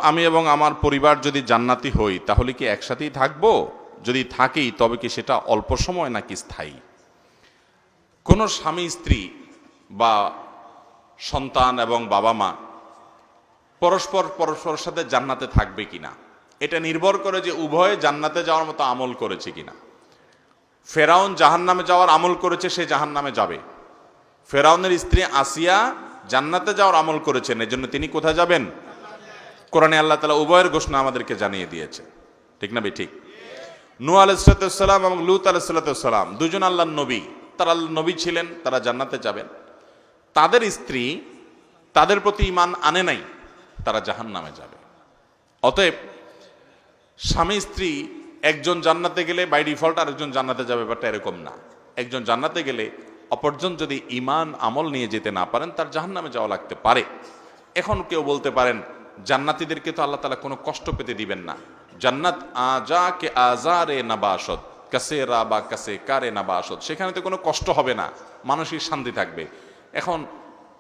আমি এবং আমার পরিবার যদি জান্নাতি হই তাহলে কি একসাথেই থাকবো? যদি থাকি তবে কি সেটা অল্প সময় নাকি স্থায়ী? কোনো স্বামী স্ত্রী বা সন্তান এবং বাবা মা পরস্পরের সাথে জান্নাতে থাকবে কিনা এটা নির্ভর করে যে উভয়ে জান্নাতে যাওয়ার মতো আমল করেছে কিনা। ফেরাউন জাহান্নামে যাওয়ার আমল করেছে, সে জাহান্নামে যাবে। ফেরাউনের স্ত্রী আসিয়া জান্নাতে যাওয়ার আমল করেছেন, এজন্য তিনি কোথায় যাবেন? কোরআনে আল্লাহ তাআলা উভয়ের ঘোষণা আমাদেরকে জানিয়ে দিয়েছে, ঠিক না? ঠিক। নূহ আলাইহিস সালাম এবং লূত আলাইহিস সালাম দুজন আল্লাহর নবী, তারা আল্লাহর নবী ছিলেন, তারা জান্নাতে যাবেন। তাদের স্ত্রী তাদের প্রতি ঈমান আনে নাই, তারা জাহান্নামে যাবে। অতএব স্বামী স্ত্রী একজন জান্নাতে গেলে বাই ডিফল্ট আরেকজন জান্নাতে যাবে, ব্যাপারটা এরকম না। একজন জান্নাতে গেলে অপরজন যদি ঈমান আমল নিয়ে যেতে না পারেন তার জাহান্নামে যাওয়া লাগতে পারে। এখন কেউ বলতে পারেন জান্নাতীদেরকে তো আল্লাহ তাআলা কোনো কষ্ট পেতে দিবেন না। জান্নাত আজা কে আজারে নাবাসত কাসেরা বা কাসে কারে নাবাসত, সেখানে তো কোনো কষ্ট হবে না, মানসিক শান্তি থাকবে। এখন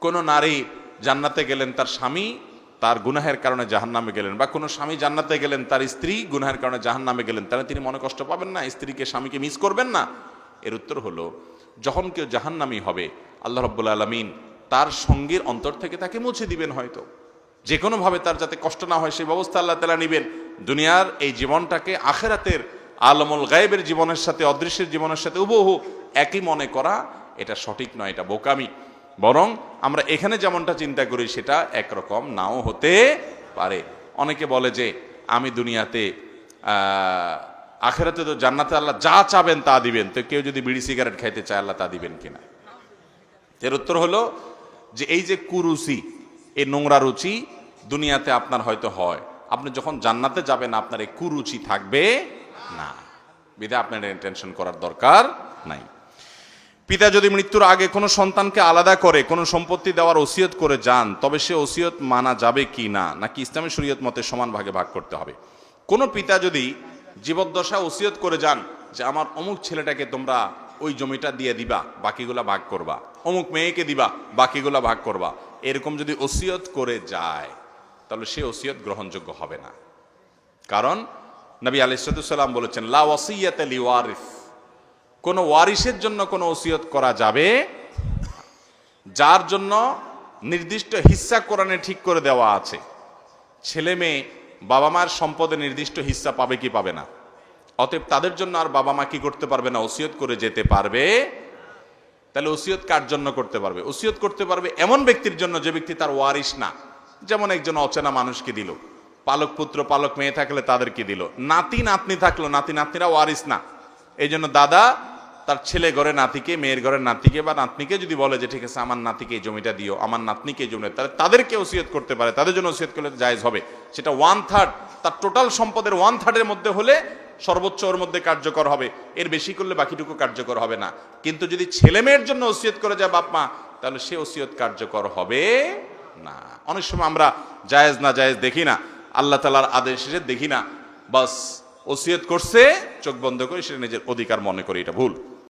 কোন নারী জান্নাতে গেলেন, তার স্বামী তার গুনাহের কারণে জাহান্নামে গেলেন, বা কোনো স্বামী জান্নাতে গেলেন, তার স্ত্রী গুনাহের কারণে জাহান্নামে গেলেন, তাহলে তিনি মনে কষ্ট পাবেন না? স্ত্রীকে স্বামীকে মিস করবেন না? এর উত্তর হলো, যখন কেউ জাহান্নামী হবে আল্লাহ রাব্বুল আলামিন তার সঙ্গীর অন্তর থেকে তাকে মুছে দিবেন। হয়তো যে কোনোভাবে তার যাতে কষ্ট না হয় সেই ব্যবস্থা আল্লাহ তাআলা নেবেন। দুনিয়ার এই জীবনটাকে আখিরাতের আলমুল গায়েবের জীবনের সাথে, অদৃশ্যের জীবনের সাথে হুবহু একই মনে করা এটা সঠিক নয়, এটা বোকামি। বরং আমরা এখানে যেমনটা চিন্তা করি সেটা একরকম নাও হতে পারে। অনেকে বলে যে আমি দুনিয়াতে আখিরাতে তো জান্নাতে আল্লাহ যা চাবেন তা দিবেন, তো কেউ যদি বিড়ি সিগারেট খাইতে চায় আল্লাহ তা দিবেন কিনা? এর উত্তর হলো যে এই যে কুরুচি, এই নোংরা রুচি দুনিয়াতে আপনার হয়তো হয়, আপনি যখন জান্নাতে যাবেন আপনার এই কুরুচি থাকবে না, বিধায় আপনার টেনশন করার দরকার নাই। পিতা যদি মৃত্যুর আগে কোনো সন্তানকে আলাদা করে কোনো সম্পত্তি দেওয়ার ওসিয়ত করে যান, তবে সে ওসিয়ত মানা যাবে কি না, নাকি ইসলামী শরীয়ত মতে সমান ভাগে ভাগ করতে হবে? কোনো পিতা যদি জীবদ্দশা ওসিয়ত করে যান যে আমার অমুক ছেলেটাকে তোমরা ওই জমিটা দিয়ে দিবা, বাকিগুলা ভাগ করবা, অমুক মেয়েকে দিবা, বাকিগুলা ভাগ করবা, এরকম যদি ওসিয়ত করে যায় তাহলে সে ওসিয়ত গ্রহণযোগ্য হবে না। কারণ নবী আলাইহিস সালাম বলেছেন, লা ওয়াসিয়াতা লিওয়ারিস, কোনো ওয়ারিসের জন্য কোনো ওসিয়ত করা যাবে যার জন্য নির্দিষ্ট হিস্সা কোরআনে ঠিক করে দেওয়া আছে। ছেলে মেয়ে বাবা মার সম্পদে নির্দিষ্ট হিস্সা পাবে কি পাবে না? অতএব তাদের জন্য আর বাবা মা কি করতে পারবে না? ওসিয়ত করে যেতে পারবে। তাহলে ওসিয়ত কার জন্য করতে পারবে? ওসিয়ত করতে পারবে এমন ব্যক্তির জন্য যে ব্যক্তি তার ওয়ারিস না। যেমন একজন অচেনা মানুষকে দিল, পালক পুত্র পালক মেয়ে থাকলে তাদেরকে দিল, নাতি নাতনি থাকলো, নাতি নাতনিরা ওয়ারিস না। এই জন্য দাদা তার ছেলে ঘরে নাতিকে, মেয়ের ঘরের নাতিকে বা নাতনিকে যদি বলে যে ঠিক আছে আমার নাতিকে এই জমিটা দিও, আমার নাতনিকে এই জমিটা, তাহলে তাদেরকে ওসিয়ত করতে পারে, তাদের জন্য ওসিয়ত করলে জায়েজ হবে। সেটা 1/3, তার টোটাল সম্পদের 1/3 মধ্যে হলে সর্বোচ্চ ওর মধ্যে কার্যকর হবে, এর বেশি করলে বাকিটুকু কার্যকর হবে না। কিন্তু যদি ছেলে মেয়ের জন্য ওসিয়ত করে যায় বাপ মা, তাহলে সে ওসিয়ত কার্যকর হবে না। অনেক সময় আমরা জায়েজ না জায়েজ দেখি না, আল্লাহ তাআলার আদেশ দেখি না, বাস ওসিয়ত করছে চোখ বন্ধ করে সেটা নিজের অধিকার মনে করি, এটা ভুল।